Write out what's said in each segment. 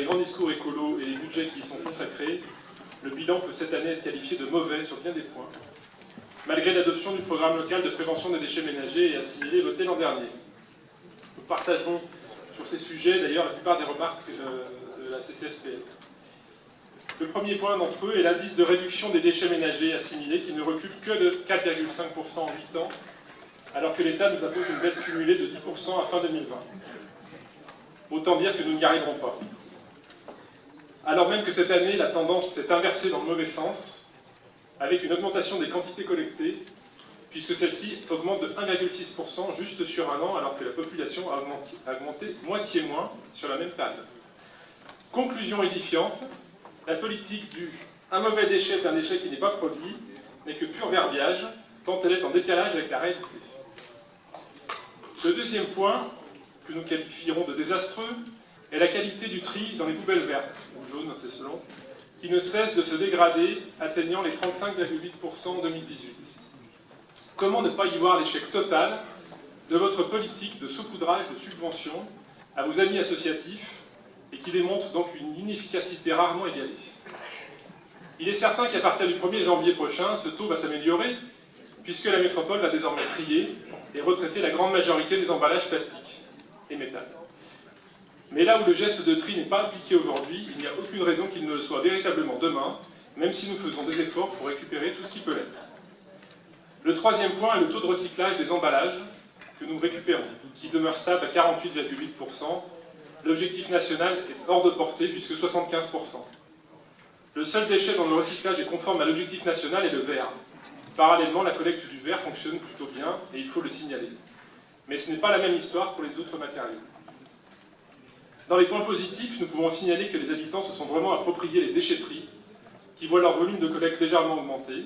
grands discours écolos et les budgets qui y sont consacrés, le bilan peut cette année être qualifié de mauvais sur bien des points, malgré l'adoption du programme local de prévention des déchets ménagers et assimilés voté l'an dernier. Nous partageons sur ces sujets d'ailleurs la plupart des remarques de la CCSPF. Le premier point d'entre eux est l'indice de réduction des déchets ménagers assimilés qui ne recule que de 4,5% en 8 ans, alors que l'État nous impose une baisse cumulée de 10% à fin 2020. Autant dire que nous n'y arriverons pas. Alors même que cette année, la tendance s'est inversée dans le mauvais sens, avec une augmentation des quantités collectées, puisque celle-ci augmente de 1,6% juste sur un an, alors que la population a augmenté moitié moins sur la même période. Conclusion édifiante, la politique du « un mauvais déchet est un déchet qui n'est pas produit » n'est que pur verbiage, tant elle est en décalage avec la réalité. Le deuxième point, que nous qualifierons de désastreux, est la qualité du tri dans les poubelles vertes, ou jaunes, c'est selon, qui ne cesse de se dégrader, atteignant les 35,8% en 2018. Comment ne pas y voir l'échec total de votre politique de saupoudrage de subventions à vos amis associatifs et qui démontre donc une inefficacité rarement égalée. Il est certain qu'à partir du 1er janvier prochain, ce taux va s'améliorer, puisque la métropole va désormais trier et retraiter la grande majorité des emballages plastiques et métal. Mais là où le geste de tri n'est pas appliqué aujourd'hui, il n'y a aucune raison qu'il ne le soit véritablement demain, même si nous faisons des efforts pour récupérer tout ce qui peut l'être. Le troisième point est le taux de recyclage des emballages que nous récupérons, qui demeure stable à 48,8%. L'objectif national est hors de portée, puisque 75%. Le seul déchet dont le recyclage est conforme à l'objectif national est le verre. Parallèlement, la collecte du verre fonctionne plutôt bien, et il faut le signaler. Mais ce n'est pas la même histoire pour les autres matériaux. Dans les points positifs, nous pouvons signaler que les habitants se sont vraiment appropriés les déchetteries, qui voient leur volume de collecte légèrement augmenter.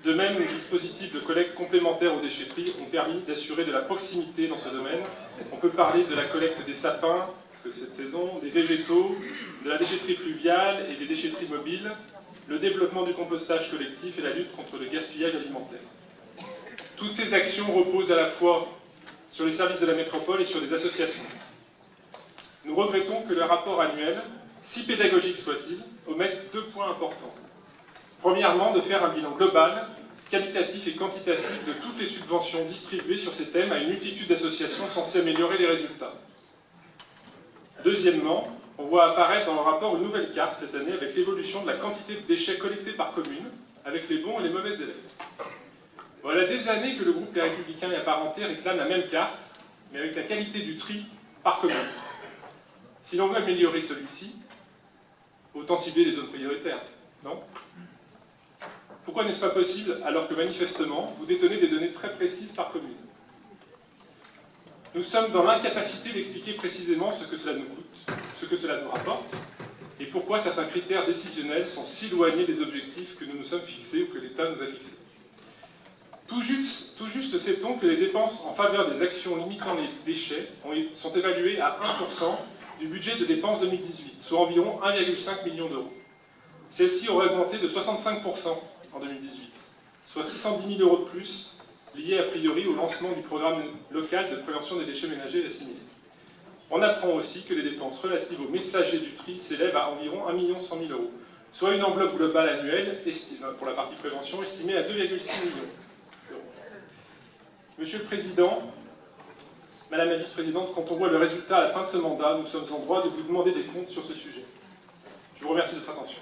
De même, les dispositifs de collecte complémentaires aux déchetteries ont permis d'assurer de la proximité dans ce domaine. On peut parler de la collecte des sapins, que cette saison, des végétaux, de la déchetterie fluviale et des déchetteries mobiles, le développement du compostage collectif et la lutte contre le gaspillage alimentaire. Toutes ces actions reposent à la fois sur les services de la métropole et sur des associations. Nous regrettons que le rapport annuel, si pédagogique soit-il, omette 2 points importants. Premièrement, de faire un bilan global, qualitatif et quantitatif de toutes les subventions distribuées sur ces thèmes à une multitude d'associations censées améliorer les résultats. Deuxièmement, on voit apparaître dans le rapport une nouvelle carte cette année avec l'évolution de la quantité de déchets collectés par commune, avec les bons et les mauvais élèves. Voilà des années que le groupe Les Républicains et Apparentés réclame la même carte, mais avec la qualité du tri par commune. Si l'on veut améliorer celui-ci, autant cibler les zones prioritaires, non ? Pourquoi n'est-ce pas possible alors que manifestement, vous détenez des données très précises par commune? Nous sommes dans l'incapacité d'expliquer précisément ce que cela nous coûte, ce que cela nous rapporte, et pourquoi certains critères décisionnels sont si éloignés des objectifs que nous nous sommes fixés ou que l'État nous a fixés. Tout juste sait-on que les dépenses en faveur des actions limitant les déchets sont évaluées à 1% du budget de dépenses 2018, soit environ 1,5 million d'euros. Celle-ci aurait augmenté de 65% en 2018, soit 610 000 euros de plus, liés a priori au lancement du programme local de prévention des déchets ménagers et assimilés. On apprend aussi que les dépenses relatives aux messagers du tri s'élèvent à environ 1 100 000 euros, soit une enveloppe globale annuelle pour la partie prévention estimée à 2,6 millions d'euros. Monsieur le Président, Madame la Vice-Présidente, quand on voit le résultat à la fin de ce mandat, nous sommes en droit de vous demander des comptes sur ce sujet. Je vous remercie de votre attention.